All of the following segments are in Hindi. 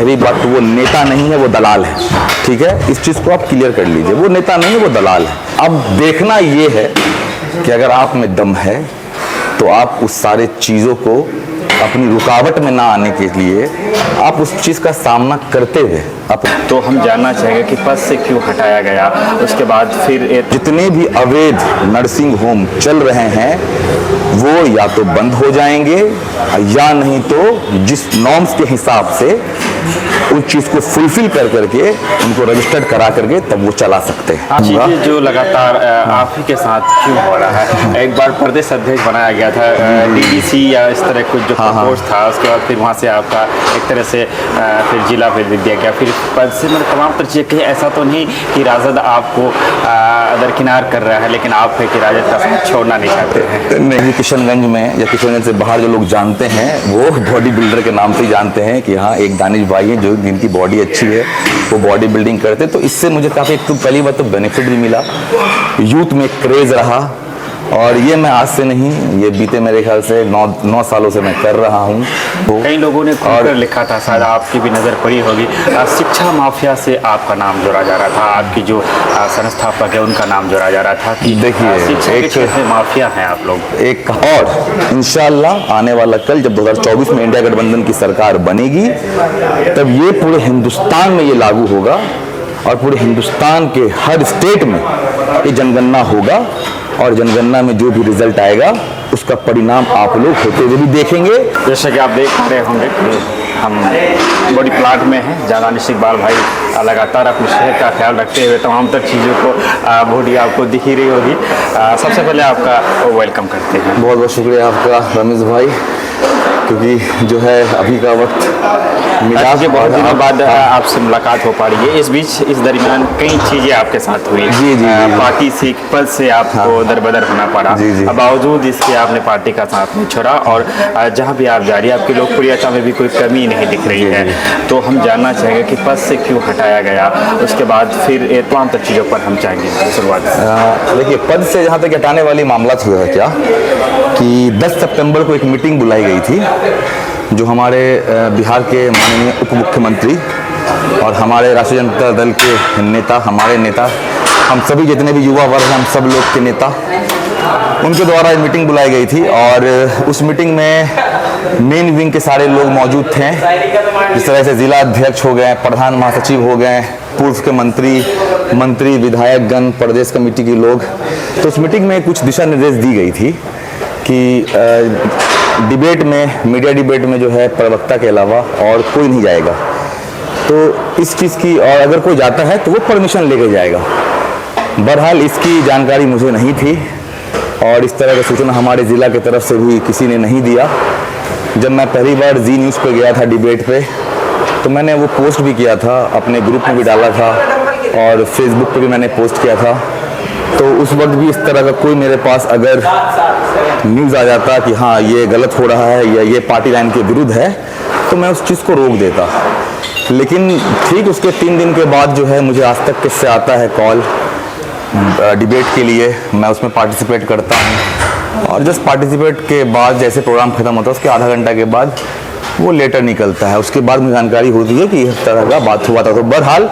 पहली बात तो वो नेता नहीं है, वो दलाल है। ठीक है, इस चीज़ को आप क्लियर कर लीजिए, वो नेता नहीं है, वो दलाल है। अब देखना ये है कि अगर आप में दम है तो आप उस सारे चीज़ों को अपनी रुकावट में ना आने के लिए आप उस चीज़ का सामना करते हुए तो हम जानना चाहेंगे कि पद से क्यों हटाया गया, उसके बाद फिर जितने भी अवैध नर्सिंग होम चल रहे हैं वो या तो बंद हो जाएंगे या नहीं तो जिस नॉर्म्स के हिसाब से उस चीज़ को फुलफिल कर करके उनको रजिस्टर्ड करा करके तब वो चला सकते हैं। चीजें जो लगातार आप ही के साथ क्यों हो रहा है? एक बार प्रदेश अध्यक्ष बनाया गया था, डीडीसी या इस तरह कुछ जो पोस्ट था, उसके बाद फिर वहाँ से आपका एक तरह से फिर जिला भेज दिया गया, फिर पद से मतलब तमाम तरह चीज़ें। ऐसा तो नहीं कि राजद आपको दरकिनार कर रहा है, लेकिन आप है कि राजद का साथ छोड़ना नहीं चाहते हैं? नहीं, किशनगंज में या किशनगंज से बाहर जो लोग जानते हैं वो बॉडी बिल्डर के नाम से जानते हैं कि हाँ एक दानिश भाई हैं जो जिनकी बॉडी अच्छी है, वो बॉडी बिल्डिंग करते। तो इससे मुझे काफ़ी एक तो पहली बात तो बेनिफिट भी मिला, यूथ में क्रेज़ रहा। और ये मैं आज से नहीं, ये बीते मेरे ख्याल से 9 सालों से मैं कर रहा हूँ। तो कई लोगों ने और लिखा था, शायद आपकी भी नज़र पड़ी होगी, शिक्षा माफिया से आपका नाम जोड़ा जा रहा था, आपकी जो संस्थापक है उनका नाम जोड़ा जा रहा था कि देखिए शिक्षा के क्षेत्र में माफिया हैं आप लोग। एक और इंशाल्लाह आने वाला कल जब 2024 में इंडिया गठबंधन की सरकार बनेगी तब ये पूरे हिंदुस्तान में ये लागू होगा और पूरे हिंदुस्तान के हर स्टेट में ये जनगणना होगा और जनगणना में जो भी रिजल्ट आएगा उसका परिणाम आप लोग होते हुए भी देखेंगे। जैसे कि आप देख रहे होंगे कि हम बड़ी प्लाट में हैं, जहाँ दानिश इकबाल भाई लगातार अपनी सेहत का ख्याल रखते हुए तमाम तर चीज़ों को बॉडी आपको दिख ही रही होगी। सबसे पहले आपका वेलकम करते हैं। बहुत बहुत शुक्रिया आपका रमेश भाई, क्योंकि जो है अभी का वक्त मिला के बहुत दिनों बाद आपसे मुलाकात हो पा रही है। इस बीच इस दरमियान कई चीज़ें आपके साथ हुई। जी। पार्टी से पद से आपको दरबदर होना पड़ा, बावजूद इसके आपने पार्टी का साथ नहीं छोड़ा और जहाँ भी आप जा रही है आपकी लोकप्रियता में भी कोई कमी नहीं दिख रही है। तो हम जानना चाहेंगे कि पद से क्यों हटाया गया, उसके बाद फिर तमाम तर चीज़ों पर हम चाहेंगे शुरुआत। देखिए, पद से जहाँ तक हटाने वाली मामला हुआ है क्या कि 10 सितंबर को एक मीटिंग बुलाई गई थी जो हमारे बिहार के माननीय उप मुख्यमंत्री और हमारे राष्ट्रीय जनता दल के नेता, हमारे नेता, हम सभी जितने भी युवा वर्ग हैं, हम सब लोग के नेता, उनके द्वारा एक मीटिंग बुलाई गई थी। और उस मीटिंग में मेन विंग के सारे लोग मौजूद थे, जिस तरह से जिला अध्यक्ष हो गए, प्रधान महासचिव हो गए, पूर्व के मंत्री विधायक गण, प्रदेश कमेटी के लोग। तो उस मीटिंग में कुछ दिशा निर्देश दी गई थी कि डिबेट में, मीडिया डिबेट में जो है प्रवक्ता के अलावा और कोई नहीं जाएगा। तो इस चीज़ की, और अगर कोई जाता है तो वो परमिशन लेके जाएगा। बहरहाल इसकी जानकारी मुझे नहीं थी और इस तरह का सूचना हमारे ज़िला की तरफ से भी किसी ने नहीं दिया। जब मैं पहली बार जी न्यूज़ पे गया था डिबेट पे, तो मैंने वो पोस्ट भी किया था, अपने ग्रुप में भी डाला था और फेसबुक पे भी मैंने पोस्ट किया था। तो उस वक्त भी इस तरह का कोई मेरे पास अगर न्यूज़ आ जाता कि हाँ ये गलत हो रहा है या ये पार्टी लाइन के विरुद्ध है तो मैं उस चीज़ को रोक देता। लेकिन ठीक उसके 3 दिन के बाद जो है मुझे आज तक किससे आता है कॉल डिबेट के लिए, मैं उसमें पार्टिसिपेट करता हूँ और जस्ट पार्टिसिपेट के बाद जैसे प्रोग्राम ख़त्म होता है उसके आधा घंटा के बाद वो लेटर निकलता है। उसके बाद मुझे जानकारी होती है कि इस तरह का बात हुआ था। तो बहरहाल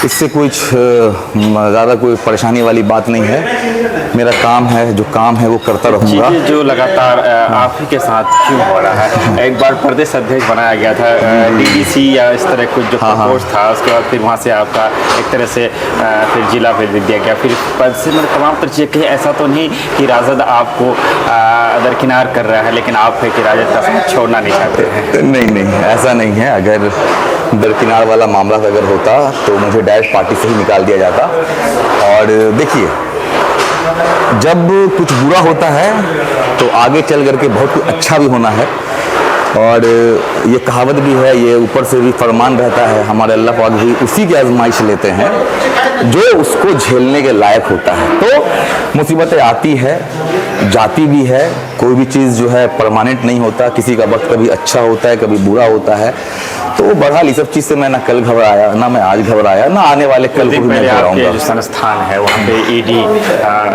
इससे कुछ ज़्यादा कोई परेशानी वाली बात नहीं है। मेरा काम है, जो काम है वो करता रहूँगा। जो लगातार आप ही के साथ क्यों हो रहा है? एक बार प्रदेश अध्यक्ष बनाया गया था, डीडीसी या इस तरह कुछ जो पोस्ट था, उसके बाद फिर वहाँ से आपका एक तरह से फिर जिला भेज दिया गया, फिर पद से मतलब तमाम तर चीज़ें। ऐसा तो नहीं कि राजद आपको दरकिनार कर रहा है, लेकिन आप है कि राजद का साथ छोड़ना नहीं चाहते हैं? नहीं, ऐसा नहीं है। अगर दरकिनार वाला मामला अगर होता तो मुझे डायरेक्ट पार्टी से ही निकाल दिया जाता। और देखिए, जब कुछ बुरा होता है तो आगे चल करके बहुत कुछ अच्छा भी होना है। और ये कहावत भी है, ये ऊपर से भी फरमान रहता है, हमारे अल्लाह पाक भी उसी की आजमाइश लेते हैं जो उसको झेलने के लायक होता है। तो मुसीबतें आती है, जाती भी है, कोई भी चीज़ जो है परमानेंट नहीं होता, किसी का वक्त कभी अच्छा होता है, कभी बुरा होता है। तो बहरहाल इस सब चीज़ से मैं ना कल घबराया, ना मैं आज घबराया, ना आने वाले कल को भी मैं पहले आपके घबराऊंगा। जो संस्थान है वहाँ पे ईडी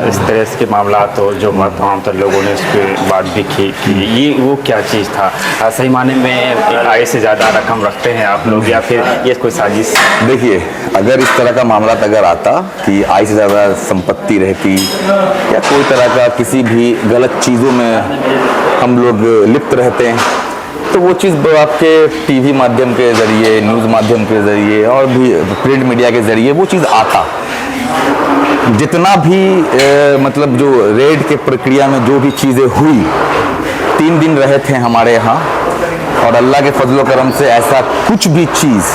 इस तरह के मामला तो जो तमाम तर लोगों ने इस पर बात भी की कि ये वो क्या चीज़ था, सही माने में आय से ज़्यादा रकम रखते हैं आप लोग या फिर ये कोई साजिश? देखिए, अगर इस तरह का मामला अगर आता कि आय से ज़्यादा संपत्ति रहती या कोई तरह का किसी भी गलत चीज़ों में हम लोग लिप्त रहते हैं, तो वो चीज़ आपके टीवी माध्यम के ज़रिए, न्यूज़ माध्यम के ज़रिए और भी प्रिंट मीडिया के ज़रिए वो चीज़ आता। जितना भी मतलब जो रेड के प्रक्रिया में जो भी चीज़ें हुई, 3 दिन रहे थे हमारे यहाँ और अल्लाह के फजलो करम से ऐसा कुछ भी चीज़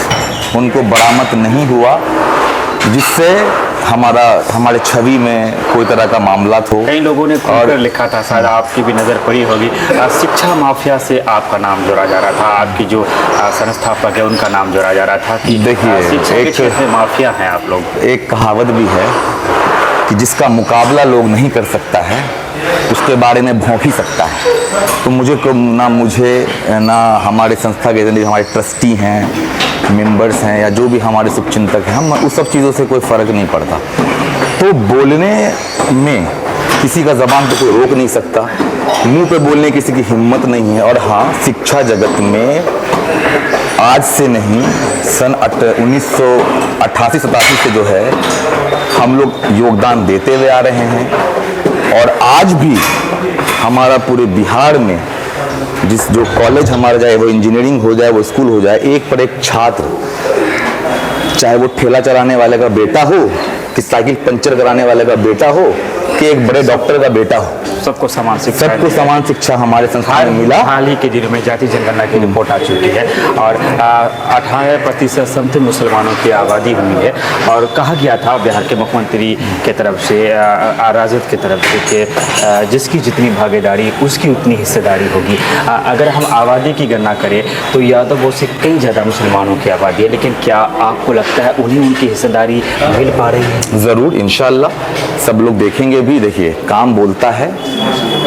उनको बरामद नहीं हुआ जिससे हमारे छवि में कोई तरह का मामला हो। कई लोगों ने खुलकर लिखा था, शायद आपकी भी नज़र पड़ी होगी, शिक्षा माफिया से आपका नाम जोड़ा जा रहा था, आपकी जो संस्थापक है उनका नाम जोड़ा जा रहा था कि देखिए, शिक्षा के क्षेत्र में माफिया हैं आप लोग। एक कहावत भी है कि जिसका मुकाबला लोग नहीं कर सकता है उसके बारे में भौंक ही सकता है। तो मुझे ना हमारे संस्था के हमारे ट्रस्टी हैं, मेंबर्स हैं या जो भी हमारे शुभचिंतक हैं, हम उस सब चीज़ों से कोई फ़र्क नहीं पड़ता। तो बोलने में किसी का ज़बान तो कोई रोक नहीं सकता, मुंह पे बोलने किसी की हिम्मत नहीं है। और हाँ, शिक्षा जगत में आज से नहीं, सन 1988-87 से जो है हम लोग योगदान देते हुए आ रहे हैं और आज भी हमारा पूरे बिहार में जो कॉलेज हमारा, चाहे वो इंजीनियरिंग हो जाए, वो स्कूल हो जाए, एक पर एक छात्र, चाहे वो ठेला चलाने वाले का बेटा हो कि साइकिल पंचर कराने वाले का बेटा हो कि एक बड़े डॉक्टर का बेटा हो, सबको समान शिक्षा हमारे संस्थान में मिला। हाल ही के दिनों में जाति जनगणना की रिपोर्ट आ चुकी है और 18% समथिंग मुसलमानों की आबादी हुई है और कहा गया था बिहार के मुख्यमंत्री के तरफ से, राजद की तरफ से कि जिसकी जितनी भागीदारी उसकी उतनी हिस्सेदारी होगी। अगर हम आबादी की गणना करें तो यादवों से कई ज़्यादा मुसलमानों की आबादी है, लेकिन क्या आपको लगता है उन्हें उनकी हिस्सेदारी मिल पा रही है? ज़रूर, इंशाल्लाह सब लोग देखेंगे भी। देखिए, काम बोलता है,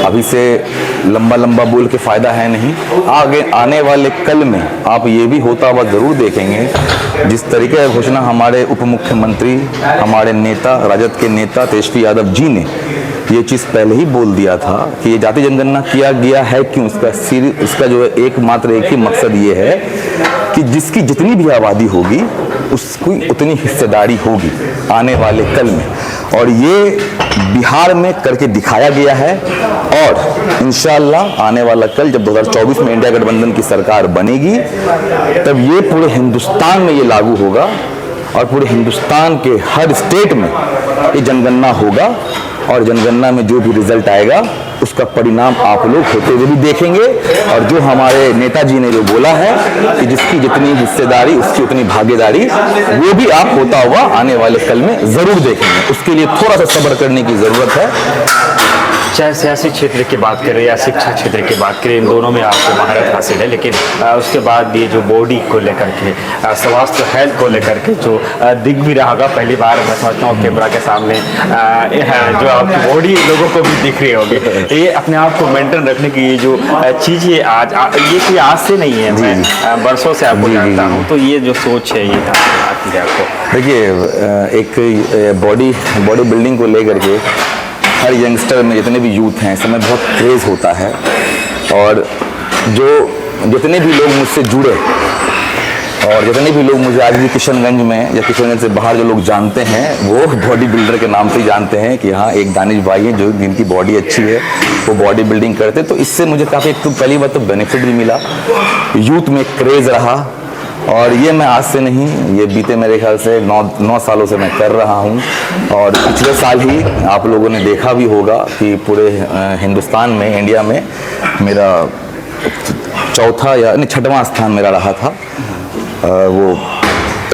अभी से लंबा बोल के फ़ायदा है नहीं। आगे आने वाले कल में आप ये भी होता हुआ ज़रूर देखेंगे जिस तरीके की घोषणा हमारे उप मुख्यमंत्री, हमारे नेता, राजद के नेता तेजस्वी यादव जी ने ये चीज़ पहले ही बोल दिया था कि ये जाति जनगणना किया गया है क्यों। इसका जो है एक ही मकसद ये है कि जिसकी जितनी भी आबादी होगी उसकी उतनी हिस्सेदारी होगी आने वाले कल में, और ये बिहार में करके दिखाया गया है। और इंशाअल्लाह आने वाला कल जब 2024 में इंडिया गठबंधन की सरकार बनेगी तब ये पूरे हिंदुस्तान में ये लागू होगा और पूरे हिंदुस्तान के हर स्टेट में ये जनगणना होगा और जनगणना में जो भी रिजल्ट आएगा उसका परिणाम आप लोग होते हुए भी देखेंगे। और जो हमारे नेताजी ने जो बोला है कि जिसकी जितनी हिस्सेदारी उसकी उतनी भागीदारी, वो भी आप होता हुआ आने वाले कल में ज़रूर देखेंगे। उसके लिए थोड़ा सा सब्र करने की ज़रूरत है। चाहे सियासी क्षेत्र की बात करें या शिक्षा क्षेत्र की बात करें, इन दोनों में आपको महारत हासिल है, लेकिन उसके बाद ये जो बॉडी को लेकर के, स्वास्थ्य हेल्थ को लेकर के जो दिख भी रहा होगा, पहली बार मैं समझता हूँ कैमरा के सामने जो आपकी बॉडी लोगों को भी दिख रही होगी, ये अपने आप को मेंटेन रखने की ये जो चीज़ है आज ये कोई आज से नहीं है, मैं बरसों से आपको जानता हूँ, तो ये जो सोच है ये आती है आपको? देखिए, एक बॉडी बिल्डिंग को लेकर के हर यंगस्टर में, जितने भी यूथ हैं, इस समय बहुत क्रेज़ होता है। और जितने भी लोग मुझसे जुड़े और जितने भी लोग मुझे आज भी किशनगंज में या किशनगंज से बाहर जो लोग जानते हैं, वो बॉडी बिल्डर के नाम से ही जानते हैं कि हाँ, एक दानिश भाई हैं जो जिनकी बॉडी अच्छी है, वो बॉडी बिल्डिंग करते। तो इससे मुझे काफ़ी, एक तो पहली बात तो बेनिफिट भी मिला, यूथ में क्रेज़ रहा। और ये मैं आज से नहीं, ये बीते मेरे ख्याल से 9 सालों से मैं कर रहा हूँ। और पिछले साल ही आप लोगों ने देखा भी होगा कि पूरे हिंदुस्तान में, इंडिया में मेरा चौथा या नहीं 6वां स्थान मेरा रहा था। वो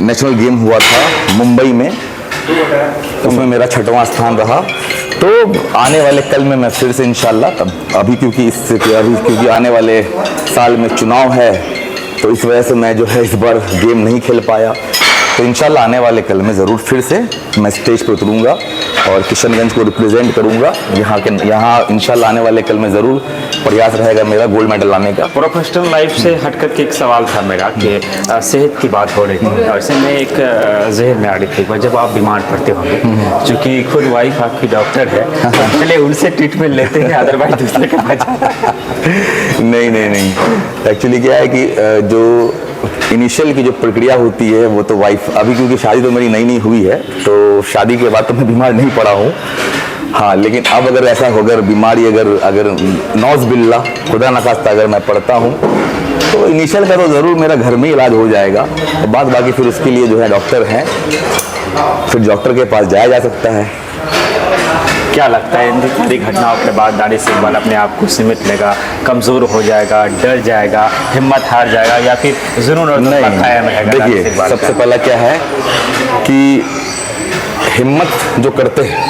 नेशनल गेम हुआ था मुंबई में, उसमें मेरा 6वां स्थान रहा। तो आने वाले कल में मैं फिर से इंशाल्लाह, तब अभी क्योंकि आने वाले साल में चुनाव है, तो इस वजह से मैं जो है इस बार गेम नहीं खेल पाया। तो इंशाल्लाह आने वाले कल में ज़रूर फिर से मैं स्टेज पर उतरूँगा और किशनगंज को रिप्रेजेंट करूँगा। यहाँ इंशाल्लाह आने वाले कल में ज़रूर प्रयास रहेगा मेरा गोल्ड मेडल लाने का। प्रोफेशनल लाइफ से हट करके एक सवाल था मेरा कि सेहत की बात हो रही थी, ऐसे में एक जहन में आ रही थी जब आप बीमार पड़ते होंगे, क्योंकि खुद वाइफ आपकी डॉक्टर है, पहले उनसे ट्रीटमेंट लेते हैं अदरवाइज दूसरे के पास? नहीं, एक्चुअली क्या है कि जो इनिशियल की जो प्रक्रिया होती है वो तो वाइफ, अभी क्योंकि शादी तो मेरी नई हुई है तो शादी के बाद तो मैं बीमार नहीं पड़ा हूँ। हाँ, लेकिन अब अगर ऐसा होकर बीमारी अगर नौज बिल्ला खुदा न खास्ता अगर मैं पड़ता हूँ तो इनिशियल का तो ज़रूर मेरा घर में ही इलाज हो जाएगा। और बाद बाकी फिर उसके लिए जो है डॉक्टर हैं, फिर डॉक्टर के पास जाया जा सकता है। क्या लगता है इन सारी घटनाओं के बाद दानिश इकबाल अपने आप को सीमित लेगा, कमज़ोर हो जाएगा, डर जाएगा, हिम्मत हार जाएगा, या फिर जुनून और कायम रहेगा? देखिए, सबसे पहला क्या है कि हिम्मत जो करते हैं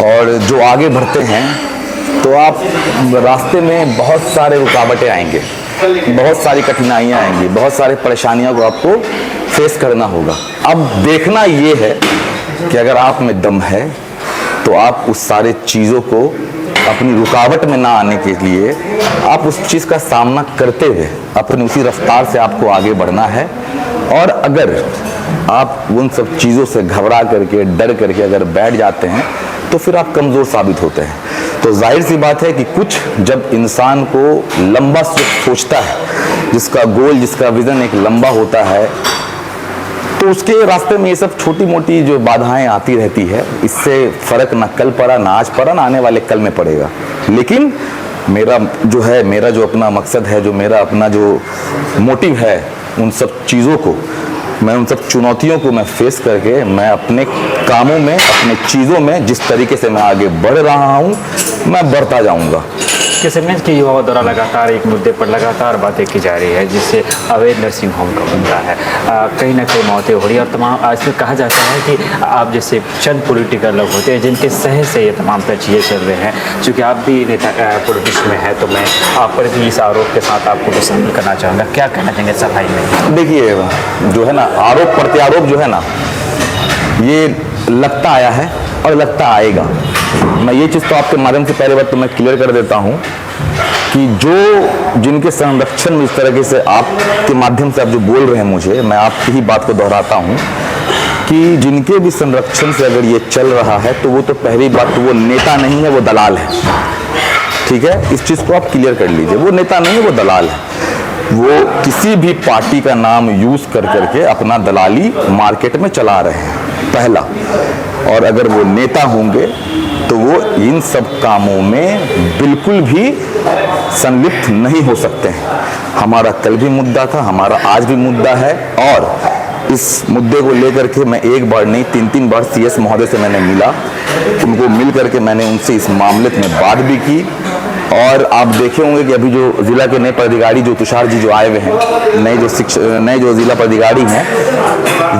और जो आगे बढ़ते हैं तो आप रास्ते में बहुत सारे रुकावटें आएंगे, बहुत सारी कठिनाइयाँ आएंगी, बहुत सारे परेशानियों को आपको फेस करना होगा। अब देखना ये है कि अगर आप में दम है तो आप उस सारे चीज़ों को अपनी रुकावट में ना आने के लिए आप उस चीज़ का सामना करते हुए अपनी उसी रफ्तार से आपको आगे बढ़ना है। और अगर आप उन सब चीज़ों से घबरा करके डर करके अगर बैठ जाते हैं तो फिर आप कमज़ोर साबित होते हैं। तो जाहिर सी बात है कि कुछ जब इंसान को लंबा सोचता है, जिसका गोल जिसका विज़न एक लंबा होता है, तो उसके रास्ते में ये सब छोटी मोटी जो बाधाएं आती रहती है, इससे फ़र्क ना कल पड़ा ना आज पड़ा ना आने वाले कल में पड़ेगा। लेकिन मेरा जो अपना मकसद है, जो मेरा अपना जो मोटिव है, उन सब चीज़ों को मैं उन सब चुनौतियों को मैं फेस करके मैं अपने कामों में अपने चीज़ों में जिस तरीके से मैं आगे बढ़ रहा हूँ मैं बढ़ता जाऊँगा। किशनगंज के युवाओं द्वारा लगातार एक मुद्दे पर लगातार बातें की जा रही है, जिससे अवैध नर्सिंग होम का मुद्दा है। कहीं ना कहीं मौतें हो रही है और तमाम इसमें कहा जाता है कि आप जैसे चंद पॉलिटिकल लोग होते हैं जिनके सहज से ये तमाम तर चीज़ें चल रहे हैं। चूँकि आप भी नेता पॉलिटिक्स में है तो मैं आप पर भी इस आरोप के साथ आपको भी शामिल करना चाहूँगा। क्या कहना चाहेंगे सफाई में? देखिए, जो है ना आरोप प्रत्यारोप जो है ना ये लगता आया है और लगता आएगा। मैं ये चीज़ तो आपके माध्यम से पहले बात तो मैं क्लियर कर देता हूँ कि जिनके संरक्षण में इस तरीके से आपके माध्यम से आप जो बोल रहे हैं मुझे, मैं आपकी ही बात को दोहराता हूँ कि जिनके भी संरक्षण से अगर ये चल रहा है तो वो तो पहली बात तो वो नेता नहीं है, वो दलाल है। ठीक है, इस चीज़ को आप क्लियर कर लीजिए। वो नेता नहीं है, वो दलाल है। वो किसी भी पार्टी का नाम यूज़ कर करके अपना दलाली मार्केट में चला रहे हैं, पहला। और अगर वो नेता होंगे तो वो इन सब कामों में बिल्कुल भी संलिप्त नहीं हो सकते हैं। हमारा कल भी मुद्दा था, हमारा आज भी मुद्दा है, और इस मुद्दे को लेकर के मैं एक बार नहीं 3 बार CS महोदय से मैंने मिला। उनको मिल करके मैंने उनसे इस मामले में बात भी की। और आप देखे होंगे कि अभी जो ज़िला के नए पदाधिकारी जो तुषार जी जो आए हुए हैं, नए जो ज़िला पदाधिकारी हैं,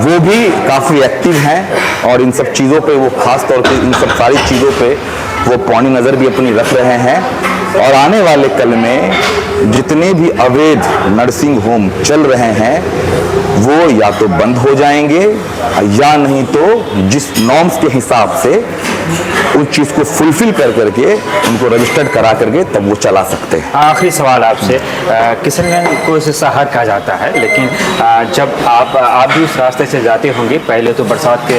वो भी काफ़ी एक्टिव हैं और इन सब चीज़ों पे वो खास तौर पे इन सब सारी चीज़ों पे वो पौनी नज़र भी अपनी रख रहे हैं। और आने वाले कल में जितने भी अवैध नर्सिंग होम चल रहे हैं वो या तो बंद हो जाएंगे या नहीं तो जिस नॉर्म्स के हिसाब से उस चीज़ को फुलफिल कर करके उनको रजिस्टर्ड करा करके तब वो चला सकते हैं। आखिरी सवाल आपसे, किशनगंज को इसे शहर कहा जाता है, लेकिन जब आप भी उस रास्ते से जाते होंगे, पहले तो बरसात के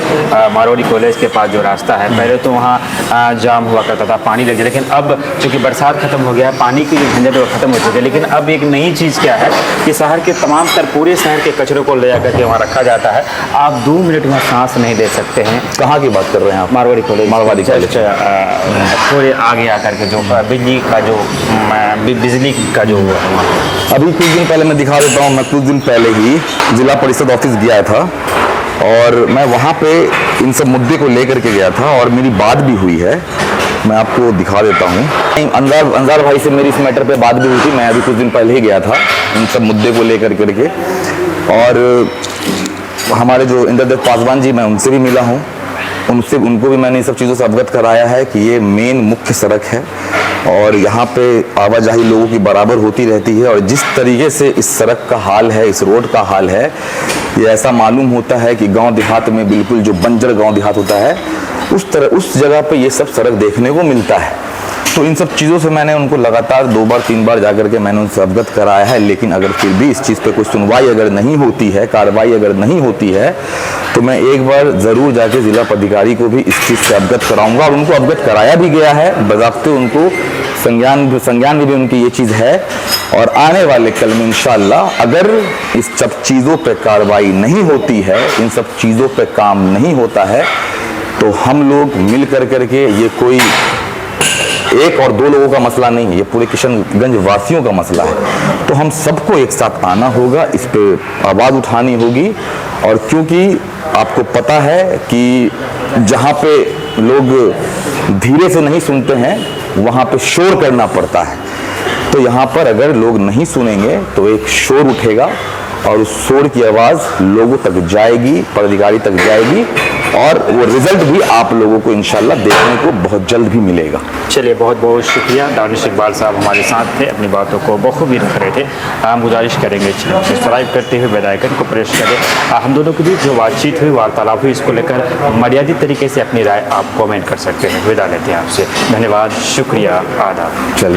मारवाड़ी कॉलेज के पास जो रास्ता है, पहले तो वहाँ जाम हुआ करता था, पानी लग जाए, लेकिन अब चूँकि बरसात खत्म हो गया है, पानी की जो झंझट वो खत्म हो चुकी है। लेकिन अब एक नई चीज़ क्या है कि शहर के तमाम पूरे शहर के कचरे को ले जाकर के वहाँ रखा जाता है। आप 2 मिनट में सांस नहीं दे सकते हैं। कहाँ की बात कर रहे हैं आप? मारवाड़ी कॉलेज। थोड़े आगे आकर के जो बिजली का जो अभी कुछ दिन पहले मैं दिखा देता हूँ। मैं कुछ दिन पहले ही जिला परिषद ऑफिस गया था और मैं वहाँ पे इन सब मुद्दे को लेकर के गया था और मेरी बात भी हुई है। मैं आपको दिखा देता हूँ। अंजार भाई से मेरी इस मैटर पे बात भी हुई थी। मैं अभी कुछ दिन पहले ही गया था इन सब मुद्दे को लेकर करके, और हमारे जो इंद्रदेव पासवान जी, मैं उनसे भी मिला हूँ। उनको भी मैंने इन सब चीज़ों से अवगत कराया है कि ये मेन मुख्य सड़क है और यहाँ पे आवाजाही लोगों की बराबर होती रहती है। और जिस तरीके से इस सड़क का हाल है, इस रोड का हाल है, ये ऐसा मालूम होता है कि गांव देहात में बिल्कुल जो बंजर गांव देहात होता है उस जगह पे ये सब सड़क देखने को मिलता है। तो इन सब चीज़ों से मैंने उनको लगातार 2 बार 3 बार जाकर के मैंने उनसे अवगत कराया है, लेकिन अगर फिर भी इस चीज़ पे कोई सुनवाई अगर नहीं होती है, कार्रवाई अगर नहीं होती है, तो मैं एक बार ज़रूर जाके ज़िला पदाधिकारी को भी इस चीज़ से अवगत कराऊंगा। और उनको अवगत कराया भी गया है, बज़ाब्ते उनको संज्ञान में भी उनकी ये चीज़ है। और आने वाले कल में इंशाअल्लाह अगर इस सब चीज़ों पर कार्रवाई नहीं होती है, इन सब चीज़ों पर काम नहीं होता है, तो हम लोग मिल करके ये कोई 1 और 2 लोगों का मसला नहीं है, ये पूरे किशनगंज वासियों का मसला है। तो हम सबको एक साथ आना होगा, इस पे आवाज़ उठानी होगी। और क्योंकि आपको पता है कि जहाँ पे लोग धीरे से नहीं सुनते हैं वहाँ पे शोर करना पड़ता है। तो यहाँ पर अगर लोग नहीं सुनेंगे तो एक शोर उठेगा और उस शोर की आवाज़ लोगों तक जाएगी, पदाधिकारी तक जाएगी, और वो रिजल्ट भी आप लोगों को इंशाल्लाह देखने को बहुत जल्द भी मिलेगा। चलिए, बहुत बहुत शुक्रिया। दानिश इकबाल साहब हमारे साथ थे, अपनी बातों को बखूबी रख रहे थे। हम गुजारिश करेंगे चैनल सब्सक्राइब करते हुए बेल आइकन को प्रेस करें। हम दोनों के बीच जो बातचीत हुई, वार्तालाप हुई, इसको लेकर मर्यादित तरीके से अपनी राय आप कमेंट कर सकते हैं। विदा लेते हैं आपसे। धन्यवाद, शुक्रिया, आदाब। चलिए।